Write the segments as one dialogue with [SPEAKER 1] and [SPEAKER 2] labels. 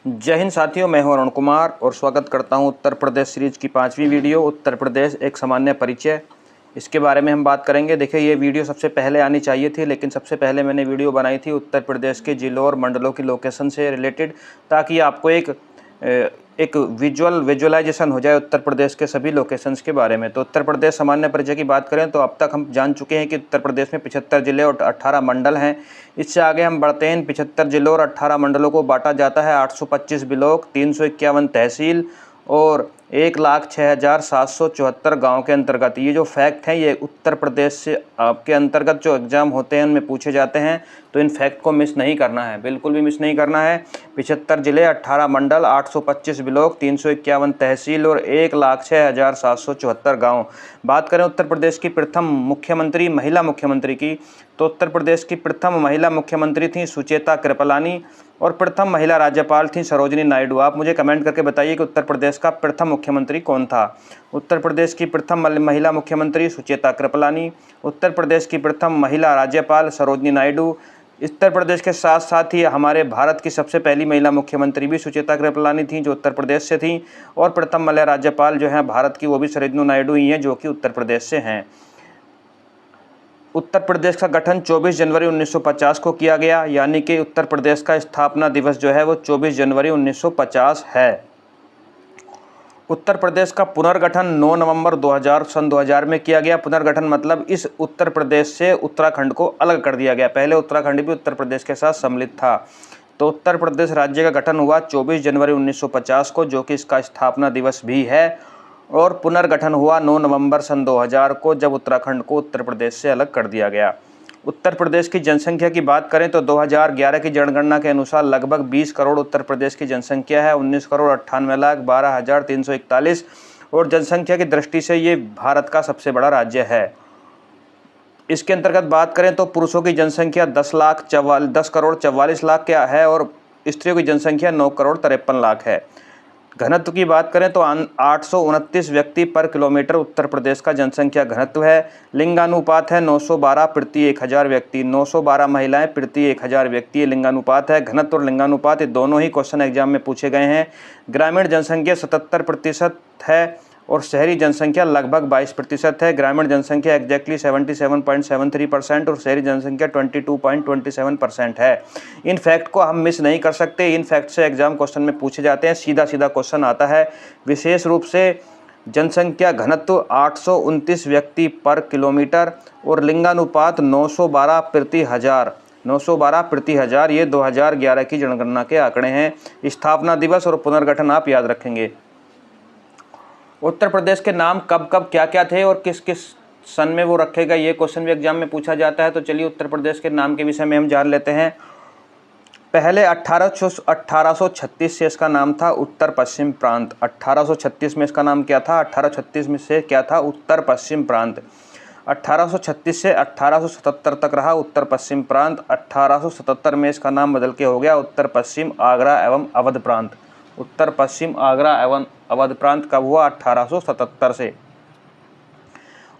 [SPEAKER 1] जय हिंद साथियों, मैं हूं अरुण कुमार और स्वागत करता हूं उत्तर प्रदेश सीरीज की 5वीं वीडियो उत्तर प्रदेश एक सामान्य परिचय। इसके बारे में हम बात करेंगे। देखिए, ये वीडियो सबसे पहले आनी चाहिए थी, लेकिन सबसे पहले मैंने वीडियो बनाई थी उत्तर प्रदेश के जिलों और मंडलों की लोकेशन से रिलेटेड, ताकि आपको एक विजुअलाइजेशन हो जाए उत्तर प्रदेश के सभी लोकेशंस के बारे में। तो उत्तर प्रदेश सामान्य परिचय की बात करें तो अब तक हम जान चुके हैं कि उत्तर प्रदेश में 75 जिले और 18 मंडल हैं। इससे आगे हम बढ़ते हैं। इन 75 जिलों और 18 मंडलों को बांटा जाता है 825 ब्लॉक, 351 तहसील और 1,06,774 गाँव के अंतर्गत। ये जो फैक्ट हैं ये उत्तर प्रदेश से आपके अंतर्गत जो एग्ज़ाम होते हैं उनमें पूछे जाते हैं, तो इन फैक्ट को मिस नहीं करना है, बिल्कुल भी मिस नहीं करना है। 75 जिले, 18 मंडल, 825 ब्लॉक, 351 तहसील और 1,06,774 गाँव। बात करें उत्तर प्रदेश की प्रथम मुख्यमंत्री, महिला मुख्यमंत्री की, तो उत्तर प्रदेश की प्रथम महिला मुख्यमंत्री थी सुचेता कृपलानी और प्रथम महिला राज्यपाल थी सरोजिनी नायडू। आप मुझे कमेंट करके बताइए कि उत्तर प्रदेश का प्रथम मुख्यमंत्री कौन था। उत्तर प्रदेश की प्रथम महिला मुख्यमंत्री सुचेता कृपलानी, उत्तर प्रदेश की प्रथम महिला राज्यपाल सरोजिनी नायडू। उत्तर प्रदेश के साथ साथ ही हमारे भारत की सबसे पहली महिला मुख्यमंत्री भी सुचेता कृपलानी थी, जो उत्तर प्रदेश से थी, और प्रथम महिला राज्यपाल जो है भारत की वो भी सरोजिनी नायडू ही हैं, जो कि उत्तर प्रदेश से हैं। उत्तर प्रदेश का गठन 24 जनवरी 1950 को किया गया, यानी कि उत्तर प्रदेश का स्थापना दिवस जो है वो 24 जनवरी 1950 है। उत्तर प्रदेश का पुनर्गठन 9 नवंबर 2000 में किया गया। पुनर्गठन मतलब इस उत्तर प्रदेश से उत्तराखंड को अलग कर दिया गया। पहले उत्तराखंड भी उत्तर प्रदेश के साथ सम्मिलित था। तो उत्तर प्रदेश राज्य का गठन हुआ 24 जनवरी 1950 को, जो कि इसका स्थापना दिवस भी है, और पुनर्गठन हुआ 9 नवंबर 2000 को, जब उत्तराखंड को उत्तर प्रदेश से अलग कर दिया गया। उत्तर प्रदेश की जनसंख्या की बात करें तो 2011 की जनगणना के अनुसार लगभग 20 करोड़ उत्तर प्रदेश की जनसंख्या है। 19,98,12,341 और जनसंख्या की दृष्टि से ये भारत का सबसे बड़ा राज्य है। इसके अंतर्गत बात करें तो पुरुषों की जनसंख्या 10 करोड़ 44 लाख क्या है और स्त्रियों की जनसंख्या 9 करोड़ 53 लाख है। घनत्व की बात करें तो 829 व्यक्ति पर किलोमीटर उत्तर प्रदेश का जनसंख्या घनत्व है। लिंगानुपात है 912 प्रति 1000 व्यक्ति, 912 महिलाएं प्रति 1000 व्यक्ति लिंगानुपात है। घनत्व और लिंगानुपात ये दोनों ही क्वेश्चन एग्जाम में पूछे गए हैं। ग्रामीण जनसंख्या 77% है और शहरी जनसंख्या लगभग 22% है। ग्रामीण जनसंख्या एग्जैक्टली 77.73% और शहरी जनसंख्या 22.27% है। इन फैक्ट को हम मिस नहीं कर सकते। इन फैक्ट से एग्जाम क्वेश्चन में पूछे जाते हैं, सीधा सीधा क्वेश्चन आता है। विशेष रूप से जनसंख्या घनत्व 829 व्यक्ति पर किलोमीटर और लिंगानुपात 912 प्रति 1000, 912 प्रति 1000, ये 2011 की जनगणना के आंकड़े हैं। स्थापना दिवस और पुनर्गठन आप याद रखेंगे। उत्तर प्रदेश के नाम कब कब क्या क्या थे और किस किस सन में वो रखेगा, ये क्वेश्चन भी एग्जाम में पूछा जाता है। तो चलिए उत्तर प्रदेश के नाम के विषय में हम जान लेते हैं। पहले 1836 से इसका नाम था उत्तर पश्चिम प्रांत। 1836 में इसका नाम क्या था? 1836 में से क्या था? उत्तर पश्चिम प्रांत। 1836 से 1877 तक रहा उत्तर पश्चिम प्रांत। 1877 में इसका नाम बदल के हो गया उत्तर पश्चिम आगरा एवं अवध प्रांत। उत्तर पश्चिम आगरा एवं अवध प्रांत कब हुआ? 1877 से।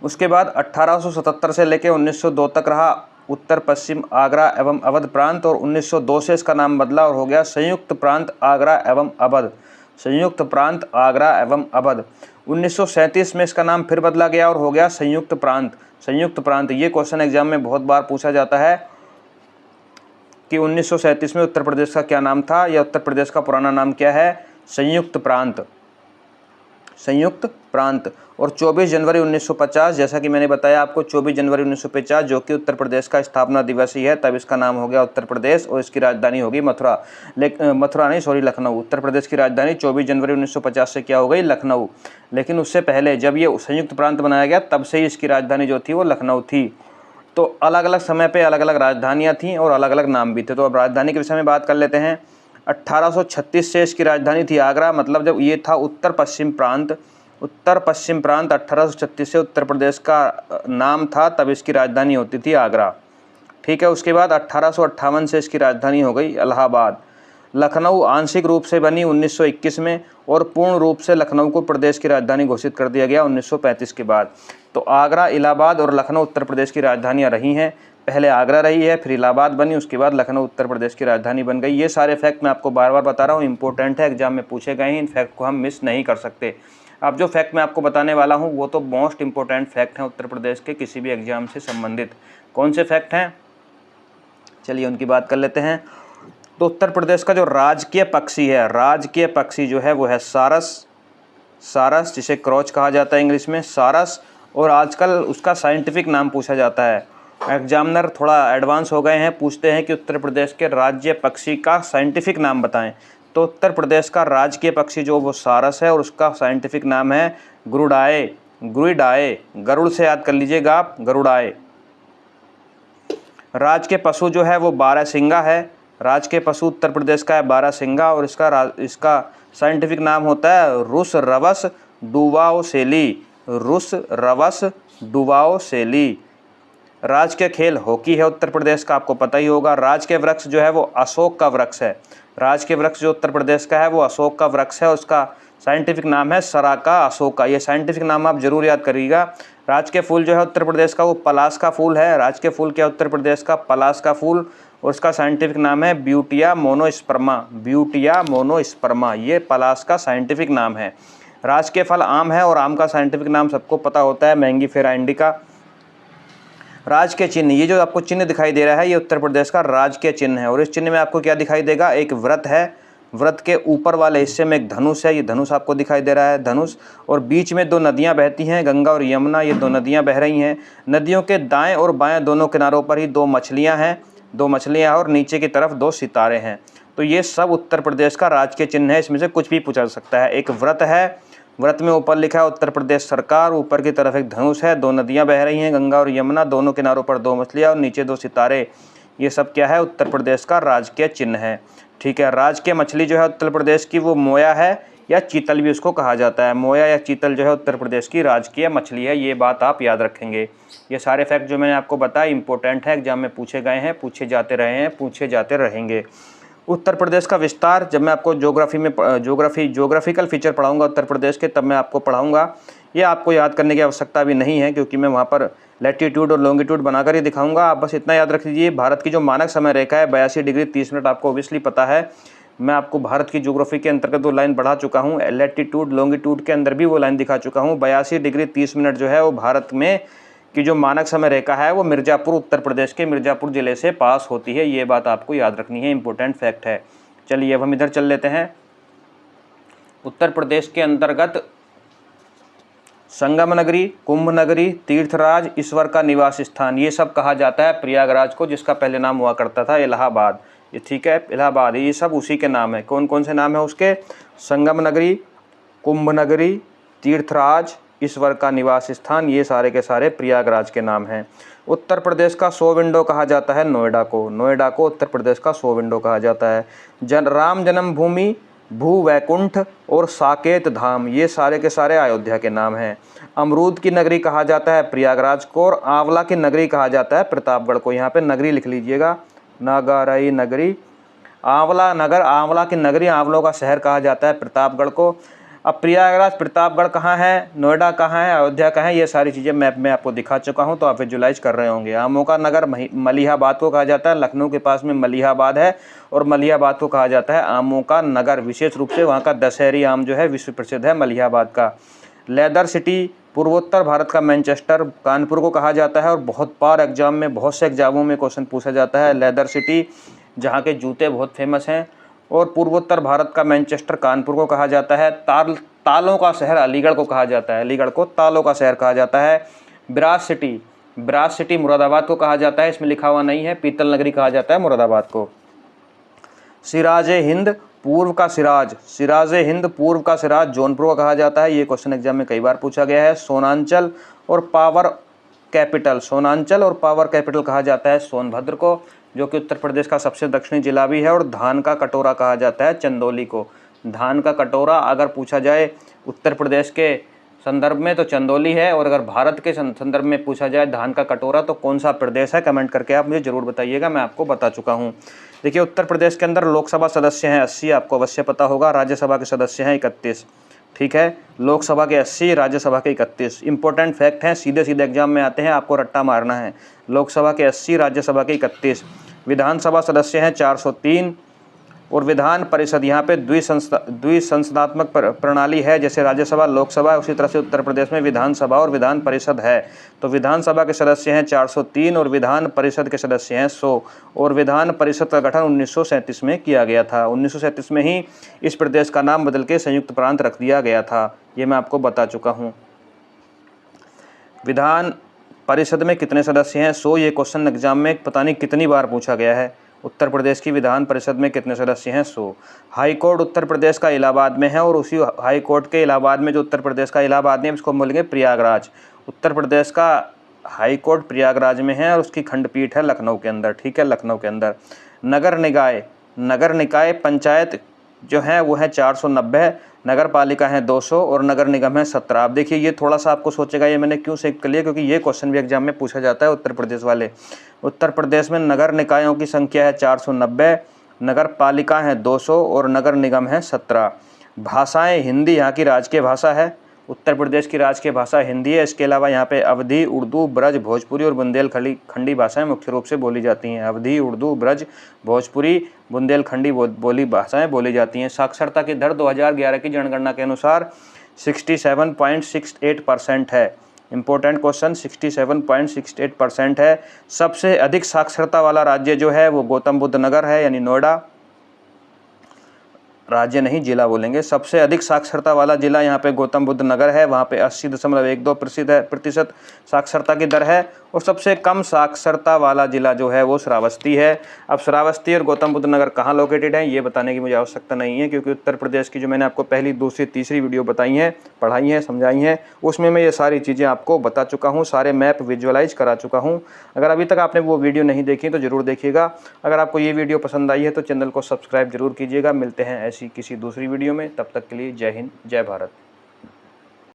[SPEAKER 1] उसके बाद 1877 से लेकर 1902 तक रहा उत्तर पश्चिम आगरा एवं अवध प्रांत और 1902 से इसका नाम बदला और हो गया संयुक्त प्रांत आगरा एवं अवध। संयुक्त प्रांत आगरा एवं अवध। 1937 में इसका नाम फिर बदला गया और हो गया संयुक्त प्रांत। संयुक्त प्रांत, ये क्वेश्चन एग्जाम में बहुत बार पूछा जाता है कि 1937 में उत्तर प्रदेश का क्या नाम था या उत्तर प्रदेश का पुराना नाम क्या है? संयुक्त प्रांत। संयुक्त प्रांत। और 24 जनवरी 1950, जैसा कि मैंने बताया आपको, 24 जनवरी 1950 जो कि उत्तर प्रदेश का स्थापना दिवस ही है, तब इसका नाम हो गया उत्तर प्रदेश और इसकी राजधानी होगी मथुरा। लखनऊ। उत्तर प्रदेश की राजधानी 24 जनवरी 1950 से क्या हो गई? लखनऊ। लेकिन उससे पहले जब ये संयुक्त प्रांत बनाया गया तब से ही इसकी राजधानी जो थी वो लखनऊ थी। तो अलग अलग समय पे अलग अलग राजधानियाँ थीं और अलग अलग नाम भी थे। तो अब राजधानी के विषय में बात कर लेते हैं। 1836 से इसकी राजधानी थी आगरा, मतलब जब ये था उत्तर पश्चिम प्रांत। उत्तर पश्चिम प्रांत 1836 से उत्तर प्रदेश का नाम था, तब इसकी राजधानी होती थी आगरा। ठीक है। उसके बाद 1858 से इसकी राजधानी हो गई इलाहाबाद। लखनऊ आंशिक रूप से बनी 1921 में और पूर्ण रूप से लखनऊ को प्रदेश की राजधानी घोषित कर दिया गया 1935 के बाद। तो आगरा, इलाहाबाद और लखनऊ उत्तर प्रदेश की राजधानियां रही हैं। पहले आगरा रही है, फिर इलाहाबाद बनी, उसके बाद लखनऊ उत्तर प्रदेश की राजधानी बन गई। ये सारे फैक्ट मैं आपको बार बार बता रहा हूँ, इंपॉर्टेंट है, एग्जाम में पूछे गए हैं, इन फैक्ट को हम मिस नहीं कर सकते। अब जो फैक्ट मैं आपको बताने वाला हूँ वो तो मोस्ट इंपॉर्टेंट फैक्ट हैं उत्तर प्रदेश के किसी भी एग्जाम से संबंधित। कौन से फैक्ट हैं, चलिए उनकी बात कर लेते हैं। तो उत्तर प्रदेश का जो राजकीय पक्षी है, राजकीय पक्षी जो है वो है सारस, सारस जिसे क्रॉच कहा जाता है इंग्लिश में, सारस। और आजकल उसका साइंटिफिक नाम पूछा जाता है। एग्जामिनर थोड़ा एडवांस हो गए हैं, पूछते हैं कि उत्तर प्रदेश के राज्य पक्षी का साइंटिफिक नाम बताएं। तो उत्तर प्रदेश का राजकीय पक्षी जो वो सारस है और उसका साइंटिफिक नाम है गरुड़ाए, गुरुडाए, गरुड़ से याद कर लीजिएगा आप, गरुड़ाए। राज के पशु जो है वो बारहसिंगा है, राज के पशु उत्तर प्रदेश का है बारहसिंगा और इसका साइंटिफिक नाम होता है रुस रवस डुवाओसेली, रुस रवस डुवाओसेली। राज के खेल हॉकी है उत्तर प्रदेश का, आपको पता ही होगा। राज के वृक्ष जो है वो अशोक का वृक्ष है, राज के वृक्ष जो उत्तर प्रदेश का है वो अशोक का वृक्ष है, उसका साइंटिफिक नाम है सराका अशोका। ये साइंटिफिक नाम आप जरूर याद करिएगा। राज के फूल जो है उत्तर प्रदेश का वो पलाश का फूल है, राज के फूल क्या उत्तर प्रदेश का, पलाश का फूल, और उसका साइंटिफिक नाम है ब्यूटिया मोनोस्पर्मा, ब्यूटिया मोनोस्पर्मा, ये पलाश का साइंटिफिक नाम है। राज के फल आम है और आम का साइंटिफिक नाम सबको पता होता है मैंगीफेरा इंडिका। राज के चिन्ह, ये जो आपको चिन्ह दिखाई दे रहा है ये उत्तर प्रदेश का राज के चिन्ह है। और इस चिन्ह में आपको क्या दिखाई देगा, एक व्रत है, व्रत के ऊपर वाले हिस्से में एक धनुष है, ये धनुष आपको दिखाई दे रहा है, धनुष। और बीच में दो नदियां बहती हैं, गंगा और यमुना, ये दो नदियां बह रही हैं। नदियों के दाएं और बाएं दोनों किनारों पर ही दो मछलियां हैं, दो मछलियां और नीचे की तरफ दो सितारे हैं। तो ये सब उत्तर प्रदेश का राज के चिन्ह है, इसमें से कुछ भी पूछा जा सकता है। एक व्रत है, व्रत में ऊपर लिखा है उत्तर प्रदेश सरकार, ऊपर की तरफ एक धनुष है, दो नदियां बह रही हैं, गंगा और यमुना, दोनों किनारों पर दो मछलियां और नीचे दो सितारे। ये सब क्या है, उत्तर प्रदेश का राजकीय चिन्ह है। ठीक है, राजकीय मछली जो है उत्तर प्रदेश की वो मोया है या चीतल भी उसको कहा जाता है। मोया या चीतल जो है उत्तर प्रदेश की राजकीय मछली है, ये बात आप याद रखेंगे। ये सारे फैक्ट जो मैंने आपको बताया इंपॉर्टेंट है, एग्जाम में पूछे गए हैं, पूछे जाते रहे हैं, पूछे जाते रहेंगे। उत्तर प्रदेश का विस्तार, जब मैं आपको ज्योग्राफिकल फीचर पढ़ाऊंगा उत्तर प्रदेश के, तब मैं आपको पढ़ाऊंगा। ये आपको याद करने की आवश्यकता भी नहीं है क्योंकि मैं वहाँ पर लैटीट्यूड और लॉन्गिट्यूड बनाकर ही दिखाऊंगा। आप बस इतना याद रख लीजिए, भारत की जो मानक समय रेखा है 82 डिग्री 30 मिनट, आपको ओबियसली पता है। मैं आपको भारत की ज्योग्राफी के अंतर्गत वो लाइन बढ़ा चुका हूँ, लैटीट्यूड लॉन्गिट्यूड के अंदर भी वो लाइन दिखा चुका हूँ। 82 डिग्री 30 मिनट जो है वो भारत में की जो मानक समय रेखा है वो मिर्ज़ापुर, उत्तर प्रदेश के मिर्ज़ापुर ज़िले से पास होती है। ये बात आपको याद रखनी है, इंपॉर्टेंट फैक्ट है। चलिए अब हम इधर चल लेते हैं। उत्तर प्रदेश के अंतर्गत संगम नगरी, कुंभ नगरी, तीर्थराज, ईश्वर का निवास स्थान, ये सब कहा जाता है प्रयागराज को, जिसका पहले नाम हुआ करता था इलाहाबाद। ये ठीक है, इलाहाबाद, ये सब उसी के नाम है। कौन कौन से नाम है उसके, संगम नगरी, कुंभ नगरी, तीर्थराज, ईश्वर का निवास स्थान, ये सारे के सारे प्रयागराज के नाम हैं। उत्तर प्रदेश का 100 विंडो कहा जाता है नोएडा को, नोएडा को उत्तर प्रदेश का 100 विंडो कहा जाता है। राम जन्मभूमि, भू वैकुंठ और साकेत धाम, ये सारे के सारे अयोध्या के नाम हैं। अमरूद की नगरी कहा जाता है प्रयागराज को और आंवला की नगरी कहा जाता है प्रतापगढ़ को। यहाँ पे नगरी लिख लीजिएगा, नागरई नगरी, आंवला नगर, आंवला की नगरी, आंवलों का शहर कहा जाता है प्रतापगढ़ को। अब प्रयागराज, प्रतापगढ़ कहाँ है, नोएडा कहाँ है, अयोध्या कहाँ है, ये सारी चीज़ें मैप में आपको दिखा चुका हूँ, तो आप विजुलाइज कर रहे होंगे। आमों का नगर मलिहाबाद को कहा जाता है, लखनऊ के पास में मलिहाबाद है और मलिहाबाद को कहा जाता है आमों का नगर। विशेष रूप से वहाँ का दशहरी आम जो है विश्व प्रसिद्ध है मलिहाबाद का। लेदर सिटी, पूर्वोत्तर भारत का मैनचेस्टर, कानपुर को कहा जाता है और बहुत बार एग्जाम में, बहुत से एग्जामों में क्वेश्चन पूछा जाता है। लेदर सिटी, जहाँ के जूते बहुत फेमस हैं। और पूर्वोत्तर भारत का मैनचेस्टर कानपुर को कहा जाता है। तालों का शहर अलीगढ़ को कहा जाता है, अलीगढ़ को तालों का शहर कहा जाता है। ब्रास सिटी मुरादाबाद को कहा जाता है, इसमें लिखा हुआ नहीं है, पीतल नगरी कहा जाता है मुरादाबाद को। सिराजे हिंद पूर्व का सिराज, सिराजे हिंद पूर्व का सिराज जौनपुर को कहा जाता है, ये क्वेश्चन एग्जाम में कई बार पूछा गया है। सोनांचल और पावर कैपिटल, सोनांचल और पावर कैपिटल कहा जाता है सोनभद्र को, जो कि उत्तर प्रदेश का सबसे दक्षिणी जिला भी है। और धान का कटोरा कहा जाता है चंदौली को। धान का कटोरा अगर पूछा जाए उत्तर प्रदेश के संदर्भ में तो चंदौली है, और अगर भारत के संदर्भ में पूछा जाए धान का कटोरा तो कौन सा प्रदेश है, कमेंट करके आप मुझे ज़रूर बताइएगा, मैं आपको बता चुका हूँ। देखिए उत्तर प्रदेश के अंदर लोकसभा सदस्य हैं 80, आपको अवश्य पता होगा। राज्यसभा के सदस्य हैं 31। ठीक है। लोकसभा के 80, राज्यसभा के 31। इंपॉर्टेंट फैक्ट हैं, सीधे सीधे एग्जाम में आते हैं, आपको रट्टा मारना है। लोकसभा के 80, राज्यसभा के 31। विधानसभा सदस्य हैं 403 और विधान परिषद यहाँ पे द्विसंसदात्मक प्रणाली है, जैसे राज्यसभा लोकसभा, उसी तरह से उत्तर प्रदेश में विधानसभा और विधान परिषद है। तो विधानसभा के सदस्य हैं 403 और विधान परिषद के सदस्य हैं 100 और विधान परिषद का गठन 1937 में किया गया था। 1937 में ही इस प्रदेश का नाम बदल के संयुक्त प्रांत रख दिया गया था, ये मैं आपको बता चुका हूँ। विधान परिषद में कितने सदस्य हैं? 100। ये क्वेश्चन एग्जाम में पता नहीं कितनी बार पूछा गया है। उत्तर प्रदेश की विधान परिषद में कितने सदस्य हैं? 100। हाई कोर्ट उत्तर प्रदेश का इलाहाबाद में है और उसी हाई कोर्ट के इलाहाबाद में जो उत्तर प्रदेश का इलाहाबाद है, इसको बोलेंगे प्रयागराज। उत्तर प्रदेश का हाई कोर्ट प्रयागराज में है और उसकी खंडपीठ है लखनऊ के अंदर, ठीक है, लखनऊ के अंदर। नगर निकाय पंचायत जो है वो है 490, नगर पालिका है 200 और नगर निगम है 17। अब देखिए ये थोड़ा सा आपको सोचेगा ये मैंने क्यों सेव कर लिया, क्योंकि ये क्वेश्चन भी एग्जाम में पूछा जाता है उत्तर प्रदेश वाले। उत्तर प्रदेश में नगर निकायों की संख्या है 490, नगर पालिका है 200 और नगर निगम है 17। भाषाएं, हिंदी यहाँ की राजकीय भाषा है, उत्तर प्रदेश की राजकीय भाषा हिंदी है। इसके अलावा यहाँ पे अवधी, उर्दू, ब्रज, भोजपुरी और बुंदेलखंडी भाषाएं मुख्य रूप से बोली जाती हैं। अवधी, उर्दू, ब्रज, भोजपुरी, बुंदेलखंडी बोली भाषाएं बोली जाती हैं। साक्षरता की दर 2011 की जनगणना के अनुसार 67.68% है। इंपॉर्टेंट क्वेश्चन, 67.68% है। सबसे अधिक साक्षरता वाला राज्य जो है वो गौतम बुद्ध नगर है, यानी नोएडा। राज्य नहीं, जिला बोलेंगे। सबसे अधिक साक्षरता वाला जिला यहाँ पे गौतम बुद्ध नगर है, वहाँ पे 80.12% साक्षरता की दर है। और सबसे कम साक्षरता वाला जिला जो है वो श्रावस्ती है। अब श्रावस्ती और गौतम बुद्ध नगर कहाँ लोकेटेड है ये बताने की मुझे आवश्यकता नहीं है, क्योंकि उत्तर प्रदेश की जो मैंने आपको पहली, दूसरी, तीसरी वीडियो बताई हैं, पढ़ाई हैं, समझाई हैं, उसमें मैं ये सारी चीज़ें आपको बता चुका हूँ, सारे मैप विजुअलाइज करा चुका हूँ। अगर अभी तक आपने वो वीडियो नहीं देखी तो ज़रूर देखिएगा। अगर आपको ये वीडियो पसंद आई है तो चैनल को सब्सक्राइब जरूर कीजिएगा। मिलते हैं ऐसी किसी दूसरी वीडियो में, तब तक के लिए जय हिंद, जय भारत।